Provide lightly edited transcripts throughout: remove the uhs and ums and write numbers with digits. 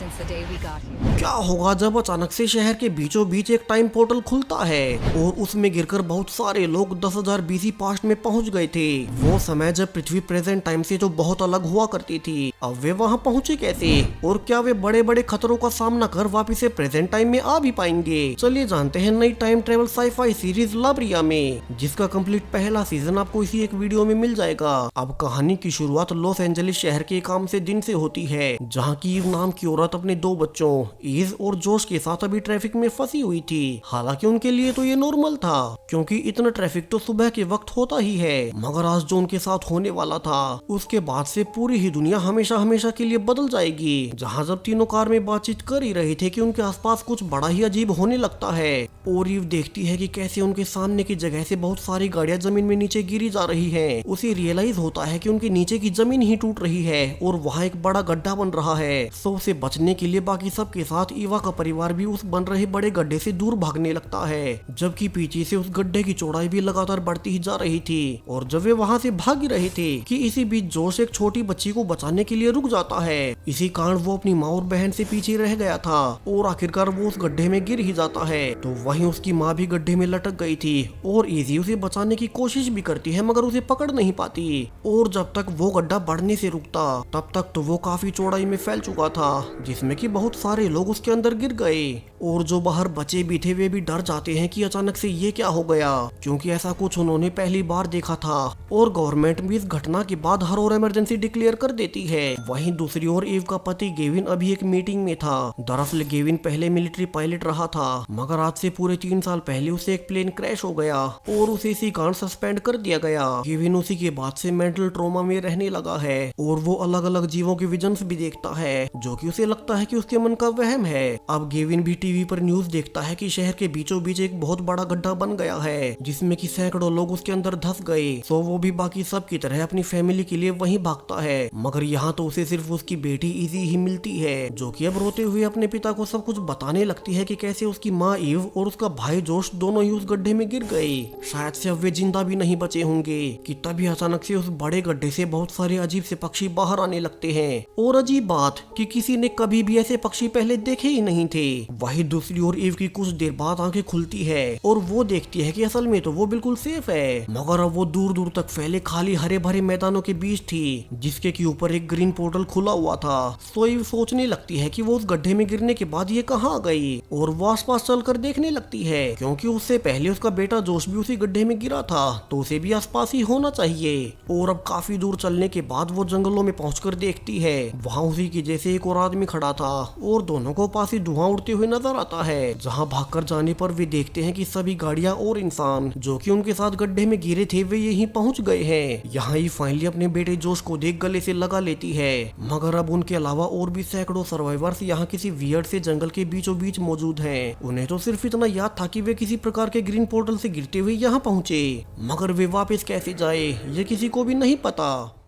since the day we got here. क्या होगा जब अचानक से शहर के बीचों बीच एक टाइम पोर्टल खुलता है और उसमें गिरकर बहुत सारे लोग 10,000 बीसी पास्ट में पहुंच गए थे। वो समय जब पृथ्वी प्रेजेंट टाइम से जो बहुत अलग हुआ करती थी, अब वे वहां पहुंचे कैसे और क्या वे बड़े बड़े खतरों का सामना कर वापिस से प्रेजेंट टाइम में आ भी पाएंगे? चलिए जानते हैं नई टाइम ट्रेवल साई-फाई सीरीज लाब्रिया में, जिसका कंप्लीट पहला सीजन आपको इसी एक वीडियो में मिल जाएगा। अब कहानी की शुरुआत लॉस एंजलिस शहर के काम से दिन से होती है, जहाँ की ईव नाम की औरत अपने 2 बच्चों ईज और जोश के साथ अभी ट्रैफिक में फंसी हुई थी। हालांकि उनके लिए तो ये नॉर्मल था, क्योंकि इतना ट्रैफिक तो सुबह के वक्त होता ही है। मगर आज जो उनके साथ होने वाला था, उसके बाद से पूरी ही दुनिया हमेशा हमेशा के लिए बदल जाएगी। जहाँ जब तीनों कार में बातचीत कर ही रहे थे कि उनके आसपास कुछ बड़ा ही अजीब होने लगता है, और ईव देखती है कि कैसे उनके सामने की जगह से बहुत सारी गाड़ियां जमीन में नीचे गिरी जा रही हैं। उसे रियलाइज होता है कि उनके नीचे की जमीन ही टूट रही है और वहाँ एक बड़ा गड्ढा बन रहा है। सो उसे बचने के लिए बाकी सबके साथ ईवा का परिवार भी उस बन रहे बड़े गड्ढे से दूर भागने लगता है, जबकि पीछे से उस गड्ढे की चौड़ाई भी लगातार बढ़ती ही जा रही थी। और जब वे वहाँ से भाग ही रहे थे कि इसी बीच जोश एक छोटी बच्ची को बचाने के लिए रुक जाता है। इसी कारण वो अपनी माँ और बहन से पीछे रह गया था और आखिरकार वो उस गड्ढे में गिर ही जाता है। तो वहीं उसकी माँ भी गड्ढे में लटक गई थी और इजी उसे बचाने की कोशिश भी करती है, मगर उसे पकड़ नहीं पाती। और जब तक वो गड्ढा बढ़ने से रुकता, तब तक तो वो काफी चौड़ाई में फैल चुका था, जिसमें कि बहुत सारे लोग उसके अंदर गिर गए। और जो बाहर बचे भी थे वे भी डर जाते हैं कि अचानक से ये क्या हो गया, क्योंकि ऐसा कुछ उन्होंने पहली बार देखा था। और गवर्नमेंट भी इस घटना के बाद हर और इमरजेंसी डिक्लेयर कर देती है। वहीं दूसरी ओर ईव का पति गेविन अभी एक मीटिंग में था। दरअसल गेविन पहले मिलिट्री पायलट रहा था, मगर आज से पूरे 3 साल पहले उसे एक प्लेन क्रैश हो गया और उसे इसी कारण सस्पेंड कर दिया गया। गेविन उसी के बाद से मेंटल ट्रॉमा में रहने लगा है और वो अलग अलग जीवों के विजन्स भी देखता है, जो कि उसे लगता है कि उसके मन का वहम है। अब गेविन भी टीवी पर न्यूज देखता है कि शहर के बीचों बीच एक बहुत बड़ा गड्ढा बन गया है, जिसमें कि सैकड़ों लोग उसके अंदर धंस गए। सो वो भी बाकी सब की तरह अपनी फैमिली के लिए वहीं भागता है, मगर यहाँ तो उसे सिर्फ उसकी बेटी इजी ही मिलती है, जो कि अब रोते हुए अपने पिता को सब कुछ बताने लगती है कि कैसे उसकी माँ ईव और उसका भाई जोश दोनों ही उस गड्ढे में गिर गए। शायद से अब वे जिंदा भी नहीं बचे होंगे कि तभी अचानक से उस बड़े गड्ढे से बहुत सारे अजीब से पक्षी बाहर आने लगते हैं। और अजीब बात कि किसी ने कभी भी ऐसे पक्षी पहले देखे ही नहीं थे। वहीं दूसरी ओर ईव की कुछ देर बाद आंखें खुलती है और वो देखती है कि असल में तो वो बिल्कुल सेफ है, मगर अब वो दूर दूर तक फैले खाली हरे भरे मैदानों के बीच थी, जिसके के ऊपर एक ग्रीन पोर्टल खुला हुआ था। सो ईव सोचने लगती है कि वो उस गड्ढे में गिरने के बाद ये कहाँ आ गई, और वो आसपास चलकर देखने लगती है, क्योंकि उससे पहले उसका बेटा जोश भी उसी गड्ढे में गिरा था, तो उसे भी आसपास ही होना चाहिए। और अब काफी दूर चलने के बाद वो जंगलों में पहुंचकर देखती है, वहाँ उसी के जैसे एक और आदमी खड़ा था और दोनों को पास ही धुआं उड़ते हुए नजर आता है। जहाँ भागकर जाने पर वे देखते हैं कि सभी गाड़ियां और इंसान जो कि उनके साथ गड्ढे में गिरे थे वे यहीं पहुंच गए हैं। यहाँ ही फाइनली अपने बेटे जोश को देख गले से लगा लेती है, मगर अब उनके अलावा और भी सैकड़ों सर्वाइवर्स यहाँ किसी वियर्ड से जंगल के बीचों बीच मौजूद हैं। उन्हें तो सिर्फ इतना याद था कि वे किसी प्रकार के ग्रीन पोर्टल से गिरते हुए यहाँ पहुंचे, मगर वे वापस कैसे जाए ये किसी को भी नहीं पता।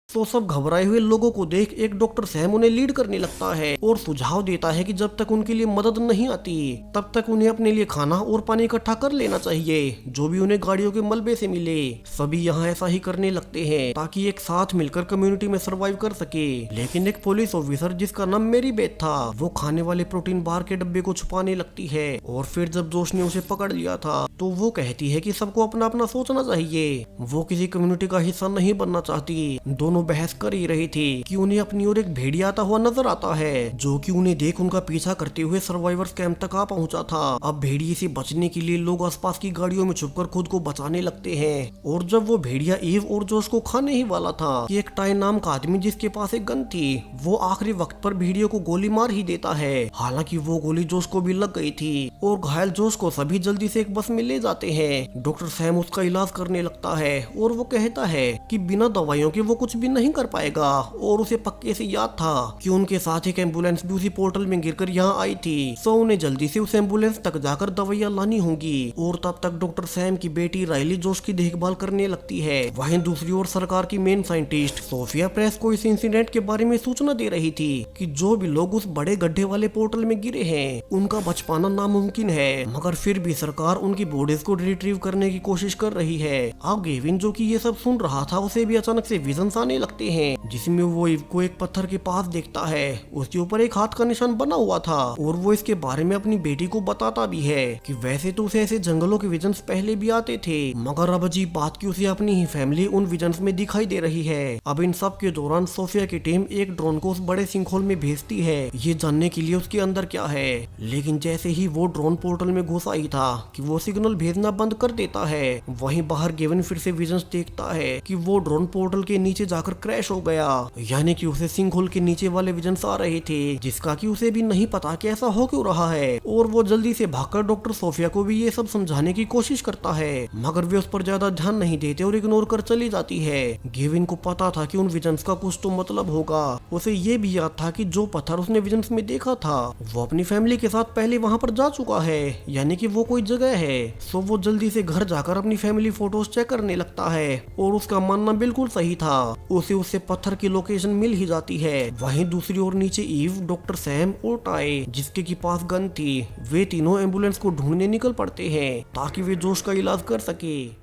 तो सब घबराए हुए लोगों को देख एक डॉक्टर सैम उन्हें लीड करने लगता है और सुझाव देता है कि जब तक उनके लिए मदद नहीं आती तब तक उन्हें अपने लिए खाना और पानी इकट्ठा कर लेना चाहिए, जो भी उन्हें गाड़ियों के मलबे से मिले। सभी यहाँ ऐसा ही करने लगते हैं ताकि एक साथ मिलकर कम्युनिटी में सरवाइव कर सके। लेकिन एक पुलिस ऑफिसर जिसका नाम मेरी बेथ था, वो खाने वाले प्रोटीन बार के डब्बे को छुपाने लगती है, और फिर जब जोश ने उसे पकड़ लिया था तो वो कहती है कि सबको अपना अपना सोचना चाहिए। वो किसी कम्युनिटी का हिस्सा नहीं बनना चाहती। दोनों बहस कर ही रही थी कि उन्हें अपनी ओर एक भेड़िया आता हुआ नजर आता है, जो कि उन्हें देख उनका पीछा करते हुए सर्वाइवर्स कैंप तक आ पहुंचा था। अब भेड़िए से बचने के लिए लोग आसपास की गाड़ियों में छुपकर खुद को बचाने लगते हैं। और जब वो भेड़िया ईव और जोश को खाने ही वाला था कि एक टाई नाम का आदमी जिसके पास एक गन थी, वो आखिरी वक्त पर भेड़िए को गोली मार ही देता है। हालांकि वो गोली जोश को भी लग गई थी और घायल जोश को सभी जल्दी से एक बस में ले जाते हैं। डॉक्टर सैम उसका इलाज करने लगता है और वो कहता है कि बिना दवाइयों के वो कुछ भी नहीं कर पाएगा, और उसे पक्के से याद था कि उनके साथ एक एम्बुलेंस भी उसी पोर्टल में गिरकर यहाँ आई थी। सो उन्हें जल्दी से उस एम्बुलेंस तक जाकर दवाइयाँ लानी होंगी। और तब तक डॉक्टर सैम की बेटी राइली जोश की देखभाल करने लगती है। वहीं दूसरी ओर सरकार की मेन साइंटिस्ट सोफिया प्रेस को इस इंसिडेंट के बारे में सूचना दे रही थी कि जो भी लोग उस बड़े गड्ढे वाले पोर्टल में गिरे हैं उनका बच पाना नामुमकिन है, मगर फिर भी सरकार उनकी बॉडीज को रिट्रीव करने की कोशिश कर रही है। अब गेविन जो कि ये सब सुन रहा था, उसे भी अचानक से विजन्स आने लगते हैं, जिसमें वो ईव को एक पत्थर के पास देखता है। उसके ऊपर एक हाथ का निशान बना हुआ था और वो इसके बारे में अपनी बेटी को बताता भी है कि वैसे तो उसे ऐसे जंगलों के विजन्स पहले भी आते थे, मगर अब अजीब बात की उसे अपनी ही फैमिली उन विजन्स में दिखाई दे रही है। अब इन सब के दौरान सोफिया की टीम एक ड्रोन को उस बड़े सिंखोल में भेजती है, ये जानने के लिए उसके अंदर क्या है। लेकिन जैसे ही वो ड्रोन पोर्टल में घुसा ही था कि वो सिग्नल भेजना बंद कर देता है। वहीं बाहर गेविन फिर से विजन्स देखता है कि वो ड्रोन पोर्टल के नीचे जाकर क्रैश हो गया, यानी कि उसे सिंखोल के नीचे वाले विजन्स आ रहे थे, जिसका कि उसे भी नहीं पता कि ऐसा हो क्यों रहा है। और वो जल्दी से भागकर डॉक्टर सोफिया को भी ये सब समझाने की कोशिश करता है, मगर वे उस पर ज्यादा ध्यान नहीं देते और इग्नोर कर चली जाती है। गेविन को पता था कि उन विजन्स का कुछ तो मतलब होगा। उसे ये भी याद था कि जो पत्थर उसने विजन्स में देखा था वो अपनी फैमिली के साथ पहले वहाँ पर जा चुका है, यानी कि वो कोई जगह है। सो वो जल्दी से घर जाकर अपनी फैमिली फोटोज चेक करने लगता है और उसका मानना बिल्कुल सही था, उसे उससे पत्थर की लोकेशन मिल ही जाती है। वहीं दूसरी ओर नीचे ईव, डॉक्टर सैम और टाई, जिसके की पास गन थी, वे तीनों एम्बुलेंस को ढूंढने निकल पड़ते हैं ताकि वे जोश का इलाज कर सके।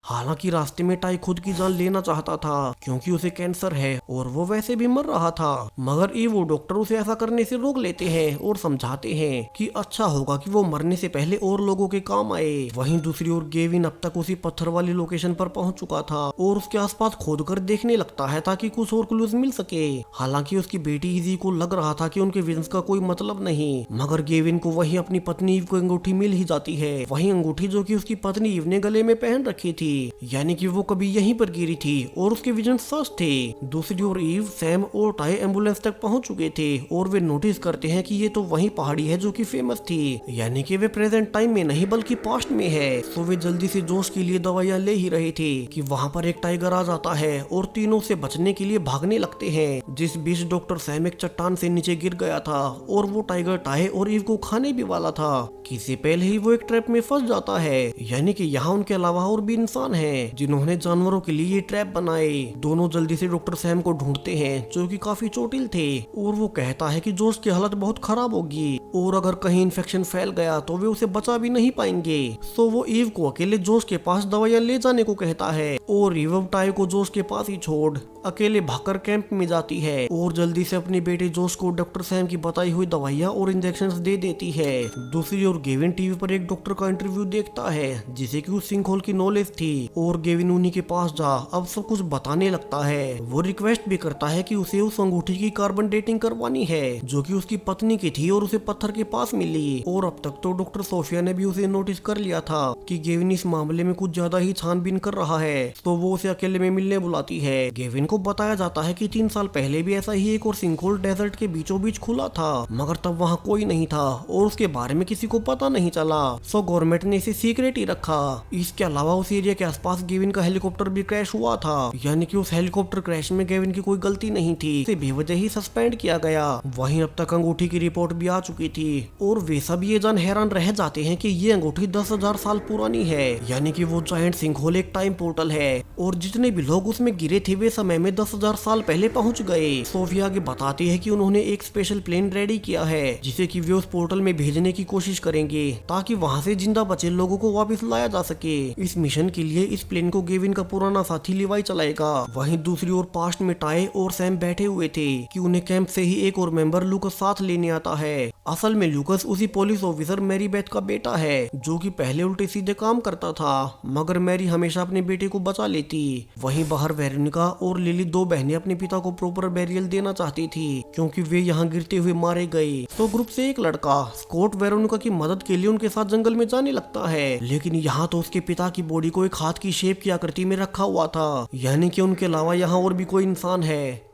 हालांकि रास्ते में टाई खुद की जान लेना चाहता था क्योंकि उसे कैंसर है और वो वैसे भी मर रहा था, मगर ईवो डॉक्टर उसे ऐसा करने से रोक लेते हैं और समझाते हैं कि अच्छा होगा कि वो मरने से पहले और लोगों के काम आए। वहीं दूसरी ओर गेविन अब तक उसी पत्थर वाली लोकेशन पर पहुंच चुका था और उसके आसपास खोद कर देखने लगता है ताकि कुछ और क्लूज मिल सके। हालांकि उसकी बेटी इजी को लग रहा था कि उनके विजन्स का कोई मतलब नहीं, मगर गेविन को वहीं अपनी पत्नी ईव को अंगूठी मिल ही जाती है। वहीं अंगूठी जो कि उसकी पत्नी ईव ने गले में पहन रखी थी, यानी कि वो कभी यहीं पर गिरी थी और उसके विजन सच थे। दूसरी ओर ईव, सैम और टाई एम्बुलेंस तक पहुंच चुके थे और वे नोटिस करते हैं कि ये तो वही पहाड़ी है जो कि फेमस थी, यानी कि वे प्रेजेंट टाइम में नहीं बल्कि पास्ट में है। सो वे जल्दी से जोश के लिए दवाइयां ले ही रहे थे कि वहाँ पर एक टाइगर आ जाता है और तीनों से बचने के लिए भागने लगते हैं। जिस बीच डॉक्टर सैम एक चट्टान से नीचे गिर गया था और वो टाइगर टाई और ईव को खाने भी वाला था कि इससे पहले ही वो एक ट्रैप में फंस जाता है, यानी कि यहाँ उनके अलावा और भी इंसान हैं जिन्होंने जानवरों के लिए ये ट्रैप बनाए। दोनों जल्दी से डॉक्टर सैम को ढूंढते हैं जो कि काफी चोटिल थे और वो कहता है कि जोश की हालत बहुत खराब होगी और अगर कहीं इन्फेक्शन फैल गया तो वे उसे बचा भी नहीं पाएंगे। सो वो ईव को अकेले जोश के पास दवाइयां ले जाने को कहता है और ईव टाई को जोश के पास ही छोड़ अकेले भागकर कैंप में जाती है और जल्दी से अपने बेटे जोश को डॉक्टर सैम की बताई हुई दवाइयां और इंजेक्शंस दे देती है। दूसरी ओर गेविन टीवी पर एक डॉक्टर का इंटरव्यू देखता है जिसे कि उस सिंखहोल की नॉलेज थी और गेविन उन्हीं के पास जा अब सब कुछ बताने लगता है। वो रिक्वेस्ट भी करता है कि उसे उस अंगूठी की कार्बन डेटिंग करवानी है जो कि उसकी पत्नी की थी और उसे पत्थर के पास मिली। और अब तक तो डॉक्टर सोफिया ने भी उसे नोटिस कर लिया था कि गेविन इस मामले में कुछ ज्यादा ही छानबीन कर रहा है, तो वो उसे अकेले में मिलने बुलाती है। गेविन को बताया जाता है कि 3 साल पहले भी ऐसा ही एक और सिंखहोल डेजर्ट के बीचों बीच खुला था, मगर तब वहाँ कोई नहीं था और उसके बारे में किसी को पता नहीं चला। सो गवर्नमेंट ने इसे सीक्रेट ही रखा। इसके अलावा उस एरिया के आसपास गेविन का हेलीकॉप्टर भी क्रैश हुआ था, यानी कि उस हेलीकॉप्टर क्रैश में गेविन की कोई गलती नहीं थी, उसे बेवजह ही सस्पेंड किया गया। वहीं अब तक अंगूठी की रिपोर्ट भी आ चुकी थी और वे सब ये जान हैरान रह जाते हैं कि ये अंगूठी 10,000 साल पुरानी है, यानी कि वो जायंट सिंखहोल एक टाइम पोर्टल है और जितने भी लोग उसमें गिरे थे वे समय में 10,000 साल पहले पहुंच गए। सोफिया आगे बताती है कि उन्होंने एक स्पेशल प्लेन रेडी किया है जिसे कि वे उस पोर्टल में भेजने की कोशिश करेंगे ताकि वहां से जिंदा बचे लोगों को वापस लाया जा सके। इस मिशन के लिए इस प्लेन को गेविन का पुराना साथी लिवाई चलाएगा। वहीं दूसरी ओर पास्ट में टाई और सैम बैठे हुए थे कि उन्हें कैंप से ही एक और मेंबर लूकस साथ लेने आता है। असल में लूकस उसी पुलिस ऑफिसर मैरी बेथ का बेटा है जो कि पहले उल्टे सीधे काम करता था, मगर मैरी हमेशा अपने बेटे को बचा लेती। वहीं बाहर वेरोनिका और लिली, 2 बहनें अपने पिता को प्रॉपर बैरियल देना चाहती थी क्योंकि वे यहाँ गिरते हुए मारे गए। तो ग्रुप से एक लड़का स्कॉट वेरोनिका की मदद के लिए उनके साथ जंगल में जाने लगता है, लेकिन यहाँ तो उसके पिता की बॉडी को एक हाथ की शेप की आकृति में रखा हुआ था, यानी कि उनके अलावा यहाँ और भी कोई इंसान है।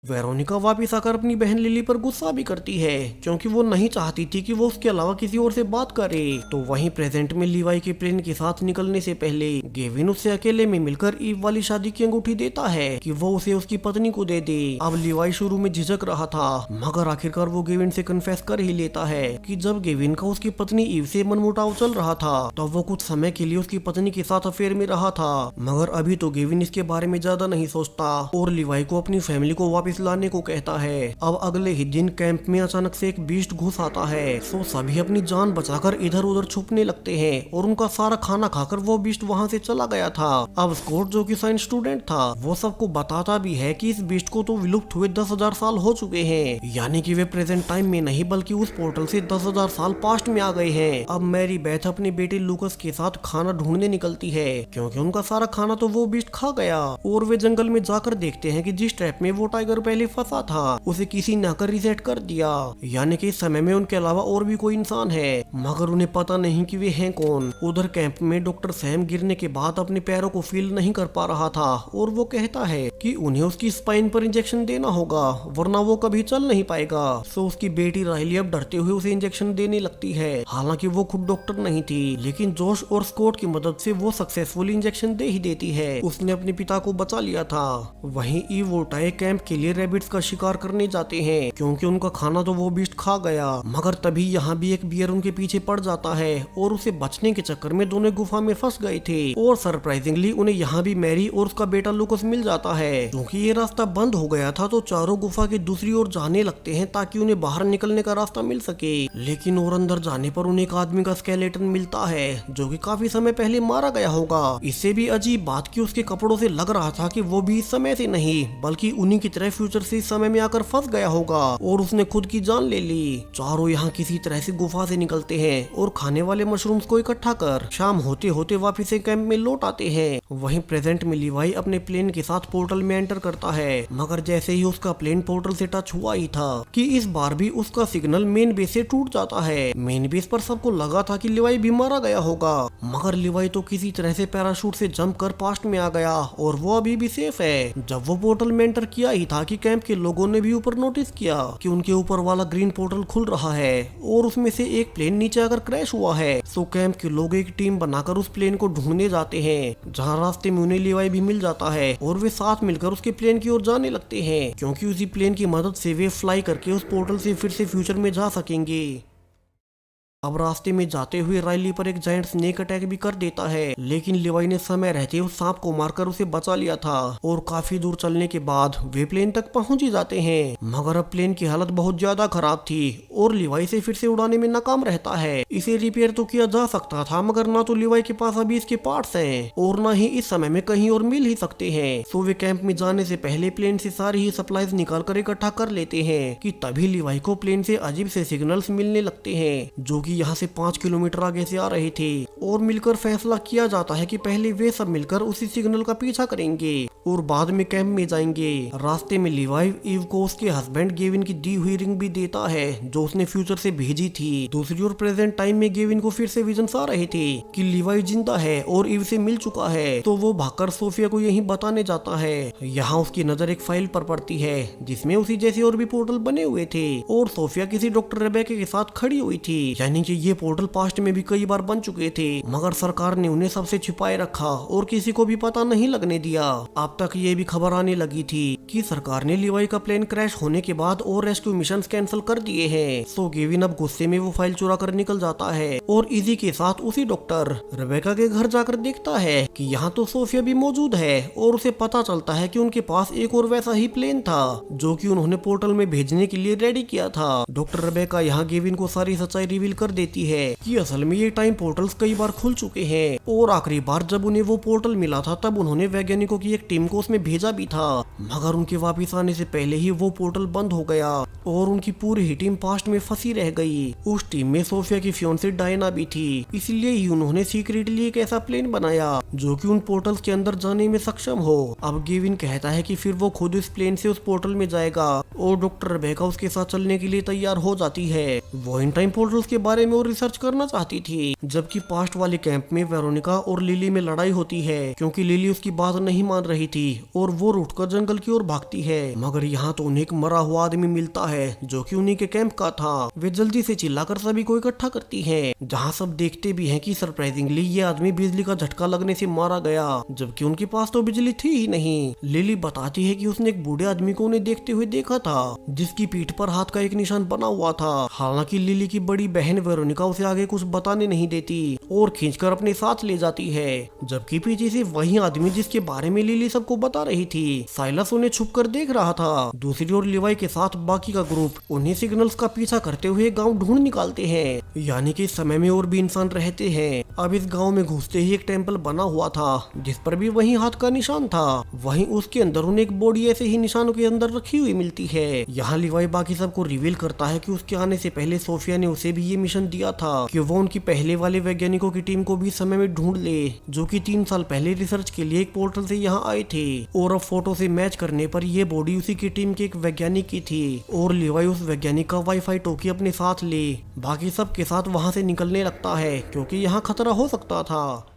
वेरोनिका वापिस आकर अपनी बहन लिली पर गुस्सा भी करती है क्योंकि वो नहीं चाहती थी कि वो उसके अलावा किसी और से बात करे। तो वहीं प्रेजेंट में लिवाई के प्लेन के साथ निकलने से पहले गेविन उससे अकेले में मिलकर ईव वाली शादी की अंगूठी देता है कि वो उसे उसकी पत्नी को दे दे। अब लिवाई शुरू में झिझक रहा था, मगर आखिरकार वो गेविन से कन्फेस कर ही लेता है कि जब गेविन का उसकी पत्नी ईव से मनमुटाव चल रहा था तो वो कुछ समय के लिए उसकी पत्नी के साथ अफेयर में रहा था, मगर अभी तो गेविन इसके बारे में ज्यादा नहीं सोचता और लिवाई को अपनी फैमिली को वापस वापस लाने को कहता है। अब अगले ही दिन कैंप में अचानक से एक बीस्ट घुस आता है। तो सभी अपनी जान बचाकर इधर उधर छुपने लगते हैं और उनका सारा खाना खाकर वो बीस्ट वहाँ से चला गया था। अब स्कॉट जो कि साइंस स्टूडेंट था वो सबको बताता भी है कि इस बीस्ट को तो विलुप्त हुए 10,000 साल हो चुके हैं, यानी कि वे प्रेजेंट टाइम में नहीं बल्कि उस पोर्टल से 10,000 साल पास्ट में आ गए हैं। अब मैरी बेथ अपने बेटे लूकस के साथ खाना ढूंढने निकलती है क्योंकि उनका सारा खाना तो वो बीस्ट खा गया। और वे जंगल में जाकर देखते हैं कि जिस ट्रैप में वो टाइगर पहले फंसा था उसे किसी ने आकर रिसेट कर दिया, यानी कि इस समय में उनके अलावा और भी कोई इंसान है, मगर उन्हें पता नहीं कि वे हैं कौन। उधर कैंप में डॉक्टर सैम गिरने के बाद अपने पैरों को फील नहीं कर पा रहा था और वो कहता है कि उन्हें उसकी स्पाइन पर इंजेक्शन देना होगा वरना वो कभी चल नहीं पाएगा। सो उसकी बेटी राइली अब डरते हुए उसे इंजेक्शन देने लगती है। हालांकि वो खुद डॉक्टर नहीं थी, लेकिन जोश और स्कॉट की मदद से वो सक्सेसफुली इंजेक्शन दे ही देती है। उसने अपने पिता को बचा लिया था। वहीं ईव और टाई कैंप के लिए रैबिट्स का शिकार करने जाते हैं क्योंकि उनका खाना तो वो बीस्ट खा गया, मगर तभी यहाँ भी एक बियर उनके पीछे पड़ जाता है और उसे बचने के चक्कर में दोनों गुफा में फंस गए थे। और सरप्राइजिंगली उन्हें यहाँ भी मैरी और उसका बेटा लूकस मिल जाता है। क्योंकि ये रास्ता बंद हो गया था तो चारों गुफा की दूसरी ओर जाने लगते हैं ताकि उन्हें बाहर निकलने का रास्ता मिल सके। लेकिन और अंदर जाने पर उन्हें एक आदमी का स्केलेटन मिलता है जो कि काफी समय पहले मारा गया होगा। इससे भी अजीब बात कि उसके कपड़ों से लग रहा था कि वो भी इस समय से नहीं बल्कि उन्हीं की तरह फ्यूचर से इस समय में आकर फंस गया होगा और उसने खुद की जान ले ली। चारों यहाँ किसी तरह से गुफा से निकलते हैं और खाने वाले मशरूम्स को इकट्ठा कर शाम होते होते वापिस से कैंप में लौट आते हैं। वहीं प्रेजेंट में लिवाई अपने प्लेन के साथ पोर्टल में एंटर करता है, मगर जैसे ही उसका प्लेन पोर्टल से टच हुआ ही था कि इस बार भी उसका सिग्नल मेन बेस से टूट जाता है। मेन बेस पर सबको लगा था कि लिवाई भी मारा गया होगा, मगर लिवाई तो किसी तरह से पैराशूट से जंप कर पास्ट में आ गया और वो अभी भी सेफ है। जब वो पोर्टल में एंटर किया ही था कि कैंप के लोगों ने भी ऊपर नोटिस किया कि उनके ऊपर वाला ग्रीन पोर्टल खुल रहा है और उसमें से एक प्लेन नीचे आकर क्रैश हुआ है। सो कैंप के लोग एक टीम बनाकर उस प्लेन को ढूंढने जाते हैं, जहाँ रास्ते में उन्हें लिवाई भी मिल जाता है और वे साथ मिलकर उसके प्लेन की ओर जाने लगते हैं क्योंकि उसी प्लेन की मदद से वे फ्लाई करके उस पोर्टल से फिर से फ्यूचर में जा सकेंगे। अब रास्ते में जाते हुए राइली पर एक जायंट स्नेक अटैक भी कर देता है, लेकिन लिवाई ने समय रहते उस सांप को मारकर उसे बचा लिया था और काफी दूर चलने के बाद वे प्लेन तक पहुंच ही जाते हैं। मगर अब प्लेन की हालत बहुत ज्यादा खराब थी और लिवाई से फिर से उड़ाने में नाकाम रहता है। इसे रिपेयर तो किया जा सकता था, मगर ना तो लिवाई के पास अभी इसके पार्ट्स हैं और ना ही इस समय में कहीं और मिल ही सकते हैं। सो वे कैंप में जाने से पहले प्लेन से सारी ही सप्लाईज निकाल कर इकट्ठा कर लेते हैं कि तभी लिवाई को प्लेन से अजीब से सिग्नल्स मिलने लगते हैं जो कि यहाँ से 5 किलोमीटर आगे से आ रहे थे और मिलकर फैसला किया जाता है कि पहले वे सब मिलकर उसी सिग्नल का पीछा करेंगे और बाद में कैंप में जाएंगे। रास्ते में लिवाई ईव को उसके हस्बैंड गेविन की दी हुई रिंग भी देता है जो उसने फ्यूचर से भेजी थी। दूसरी ओर प्रेजेंट टाइम में गेविन को फिर से विजन्स आ रहे थे कि लिवाई जिंदा है और ईव से मिल चुका है, तो वो भागकर सोफिया को यही बताने जाता है। यहाँ उसकी नजर एक फाइल पर पड़ती है जिसमें उसी जैसे और भी पोर्टल बने हुए थे और सोफिया किसी डॉक्टर रेबेका के साथ खड़ी हुई थी, यानी कि ये पोर्टल पास्ट में भी कई बार बन चुके थे, मगर सरकार ने उन्हें सबसे छिपाए रखा और किसी को भी पता नहीं लगने दिया। अब तक ये भी खबर आने लगी थी कि सरकार ने लिवाई का प्लेन क्रैश होने के बाद और रेस्क्यू मिशन कैंसिल कर दिए हैं। सो गेविन अब गुस्से में वो फाइल चुरा कर निकल जाता है और इजी के साथ उसी डॉक्टर रेबेका के घर जाकर देखता है कि यहाँ तो सोफिया भी मौजूद है और उसे पता चलता है कि उनके पास एक और वैसा ही प्लेन था जो कि उन्होंने पोर्टल में भेजने के लिए रेडी किया था। डॉक्टर रेबेका यहाँ गेविन को सारी सच्चाई रिवील कर देती है कि असल में ये टाइम पोर्टल्स कई बार खुल चुके हैं और आखिरी बार जब उन्हें वो पोर्टल मिला था तब उन्होंने वैज्ञानिकों की एक टीम को उसमें भेजा भी था, मगर उनके वापस आने से पहले ही वो पोर्टल बंद हो गया और उनकी पूरी ही टीम पास्ट में फंसी रह गई। उस टीम में सोफिया की फियोंसे डायना भी थी, इसलिए ही उन्होंने सीक्रेटली एक ऐसा प्लेन बनाया जो कि उन पोर्टल्स के अंदर जाने में सक्षम हो। अब गेविन कहता है कि फिर वो खुद इस प्लेन से उस पोर्टल में जाएगा और डॉक्टर रेबेका उसके साथ चलने के लिए तैयार हो जाती है। वो इन टाइम पोर्टल्स के बारे में और रिसर्च करना चाहती थी, जबकि पास्ट वाले कैंप में वेरोनिका और लिली में लड़ाई होती है क्योंकि लिली उसकी बात नहीं मान रही थी और वो रूठकर जंगल की ओर भागती है। मगर यहाँ तो उन्हें एक मरा हुआ आदमी मिलता है जो कि उन्हीं के कैंप का था। वे जल्दी से चिल्लाकर सभी को इकट्ठा करती है, जहाँ सब देखते भी हैं कि सरप्राइजिंगली ये आदमी बिजली का झटका लगने से मारा गया, जबकि उनके पास तो बिजली थी ही नहीं। लिली बताती है कि उसने एक बूढ़े आदमी को उन्हें देखते हुए देखा था जिसकी पीठ पर हाथ का एक निशान बना हुआ था। हालांकि लिली की बड़ी बहन वेरोनिका उसे आगे कुछ बताने नहीं देती और खींचकर अपने साथ ले जाती है, जबकि पीछे से वही आदमी जिसके बारे में लिली सब सबको बता रही थी। साइलस उन्हें छुप कर देख रहा था। दूसरी ओर लिवाई के साथ बाकी का ग्रुप उन्हें सिग्नल्स का पीछा करते हुए गांव ढूंढ निकालते हैं, यानी कि इस समय में और भी इंसान रहते हैं। अब इस गांव में घुसते ही एक टेम्पल बना हुआ था जिस पर भी वही हाथ का निशान था। वहीं उसके अंदर उन्हें एक बॉडी ऐसे ही निशानों के अंदर रखी हुई मिलती है। यहाँ लिवाई बाकी सबको रिवील करता है कि उसके आने से पहले सोफिया ने उसे भी ये मिशन दिया था कि वो उनकी पहले वाले वैज्ञानिकों की टीम को भी समय में ढूंढ ले, जो कि 3 साल पहले रिसर्च के लिए एक पोर्टल से यहाँ आए थे। और अब फोटो से मैच करने पर ये बॉडी उसी की टीम के एक वैज्ञानिक की थी। और लिवाई उस वैज्ञानिक का वाईफाई टोकी अपने साथ ले बाकी सब के साथ वहां से निकलने लगता है, क्योंकि यहाँ खतरा हो सकता था।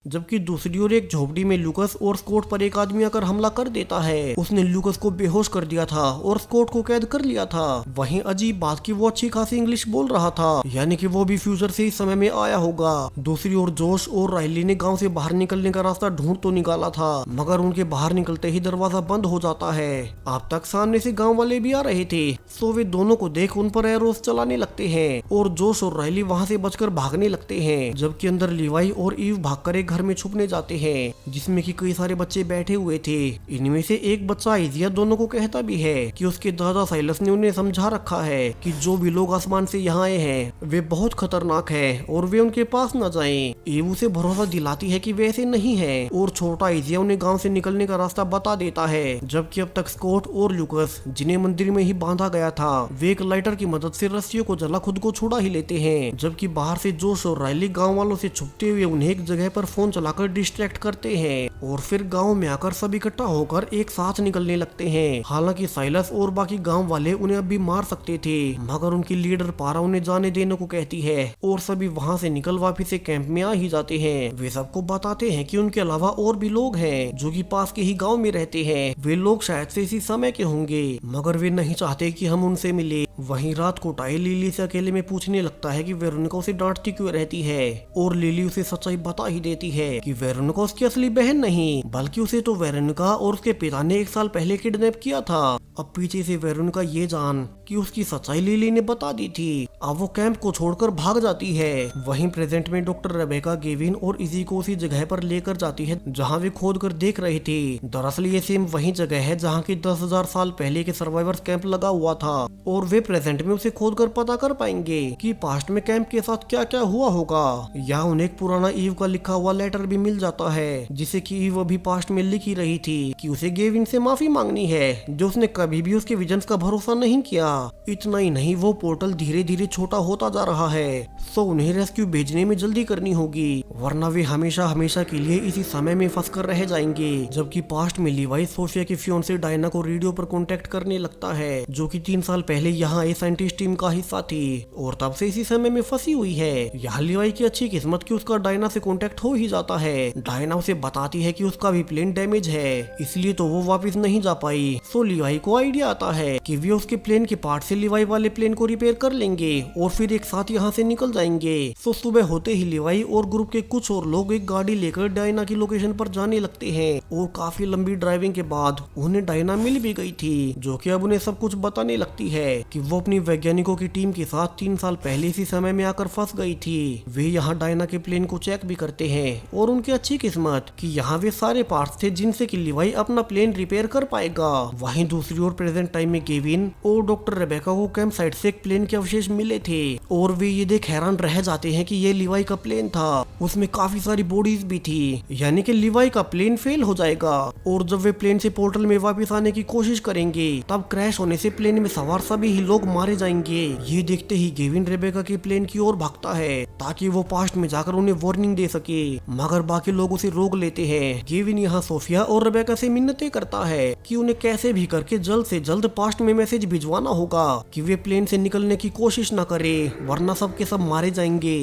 जबकि दूसरी ओर एक झोपड़ी में लूकस और स्कॉट पर एक आदमी आकर हमला कर देता है। उसने लूकस को बेहोश कर दिया था और स्कॉट को कैद कर लिया था। वहीं अजीब बात की वो अच्छी खासी इंग्लिश बोल रहा था, यानी कि वो भी फ्यूचर से इस समय में आया होगा। दूसरी ओर जोश और राइली ने गांव से बाहर निकलने का रास्ता ढूंढ तो निकाला था, मगर उनके बाहर निकलते ही दरवाजा बंद हो जाता है। अब तक सामने से गाँव वाले भी आ रहे थे, सो वे दोनों को देख उन पर एरोस चलाने लगते हैं और जोश और राइली वहाँ से बचकर भागने लगते हैं। जबकि अंदर लिवाई और ईव भागकर एक घर में छुपने जाते हैं जिसमें कि कई सारे बच्चे बैठे हुए थे। इनमें से एक बच्चा इजिया दोनों को कहता भी है कि उसके दादा साइलस ने उन्हें समझा रखा है कि जो भी लोग आसमान से यहाँ आए हैं वे बहुत खतरनाक है और वे उनके पास न जाएं। ईव उसे भरोसा दिलाती है कि वे ऐसे नहीं है और छोटा इजिया उन्हें गाँव से निकलने का रास्ता बता देता है। जबकि अब तक स्कॉट और लूकस, जिन्हें मंदिर में ही बांधा गया था, वे एक लाइटर की मदद से रस्सियों को जला खुद को छुड़ा ही लेते हैं। जबकि बाहर से जोश और राइली गाँव वालों से छुपते हुए उन्हें एक जगह पर फोन चलाकर डिस्ट्रैक्ट करते हैं और फिर गांव में आकर सब इकट्ठा होकर एक साथ निकलने लगते हैं। हालांकि साइलस और बाकी गांव वाले उन्हें अब भी मार सकते थे, मगर उनकी लीडर पारा उन्हें जाने देने को कहती है और सभी वहां से निकल वापिस से कैंप में आ ही जाते हैं। वे सबको बताते हैं कि उनके अलावा और भी लोग हैं जो कि पास के ही गाँव में रहते हैं। वे लोग शायद से इसी समय के होंगे, मगर वे नहीं चाहते कि हम उनसे मिले। वहीं रात को टाई लिली से अकेले में पूछने लगता है कि वेरोनिका उसे डांटती क्यों रहती है और लिली उसे सच्चाई बता ही देती है कि वेरोनिका उसकी असली बहन नहीं, बल्कि उसे तो वेरोनिका और उसके पिता ने 1 साल पहले किडनैप किया था। अब पीछे से वेरोनिका ये जान कि उसकी सच्चाई लिली ने बता दी थी, अब वो कैंप को छोड़कर भाग जाती है। वहीं प्रेजेंट में डॉक्टर रेबेका गेविन और इजी को उसी जगह पर लेकर जाती है जहां वे खोद कर देख रहे थे। दरअसल ये सेम वही जगह है जहां की 10,000 साल पहले के सर्वाइवर्स कैंप लगा हुआ था और वे प्रेजेंट में उसे खोद कर पता कर पाएंगे कि पास्ट में कैंप के साथ क्या क्या हुआ होगा। यहाँ उन्हें एक पुराना ईव का लिखा हुआ लेटर भी मिल जाता है जिसे कि ईव अभी पास्ट में लिख ही रही थी कि उसे गेविन से माफी मांगनी है, जो उसने कभी भी उसके विजन्स का भरोसा नहीं किया। इतना ही नहीं, वो पोर्टल धीरे धीरे छोटा होता जा रहा है, सो उन्हें रेस्क्यू भेजने में जल्दी करनी होगी, वरना वे हमेशा हमेशा के लिए इसी समय में फंस कर रह जाएंगे। जबकि पास्ट में लिवाई सोफिया की फियोंसे डायना को रेडियो पर कांटेक्ट करने लगता है, जो कि 3 साल पहले यहाँ ए साइंटिस्ट टीम का हिस्सा थी और तब से इसी समय में फंसी हुई है। यहाँ लिवाई की अच्छी किस्मत कि उसका डायना से कांटेक्ट हो ही जाता है। डायना उसे बताती है कि उसका भी प्लेन डैमेज है, इसलिए तो वो वापस नहीं जा पाई। सो लिवाई को आइडिया आता है कि वे उसके प्लेन के पार्ट से लिवाई वाले प्लेन को रिपेयर कर लेंगे और फिर एक साथ यहाँ से निकल जाएंगे। सो सुबह होते ही लिवाई और ग्रुप के कुछ और लोग एक गाड़ी लेकर डायना की लोकेशन पर जाने लगते हैं और काफी लंबी ड्राइविंग के बाद उन्हें डायना मिल भी गई थी, जो कि अब उन्हें सब कुछ बताने लगती है कि वो अपनी वैज्ञानिकों की टीम के साथ 3 साल पहले इसी समय में आकर फंस गई थी। वे यहाँ डायना के प्लेन को चेक भी करते हैं और उनकी अच्छी किस्मत कि यहाँ वे सारे पार्ट्स थे जिनसे कि लिवाई अपना प्लेन रिपेयर कर पाएगा। वहीं दूसरी ओर प्रेजेंट टाइम में केविन और डॉक्टर रेबेका को कैंप साइट से एक प्लेन के अवशेष मिले थे और वे ये देख हैरान रह जाते हैं कि ये लिवाई का प्लेन था। उसमें काफी सारी बॉडीज भी थी, यानी कि लिवाई का प्लेन फेल हो जाएगा और जब वे प्लेन से पोर्टल में वापस आने की कोशिश करेंगे तब क्रैश होने से प्लेन में सवार सभी ही लोग मारे जाएंगे। ये देखते ही गेविन रेबेका के प्लेन की ओर भागता है ताकि वो पास्ट में जाकर उन्हें वार्निंग दे सके, मगर बाकी लोग उसे रोक लेते हैं। गेविन यहाँ सोफिया और रेबेका से मिन्नतें करता है कि उन्हें कैसे भी करके जल्द से जल्द पास्ट में मैसेज भिजवाना होगा कि वे प्लेन से निकलने की कोशिश न करे, वरना सब के सब मारे जाएंगे।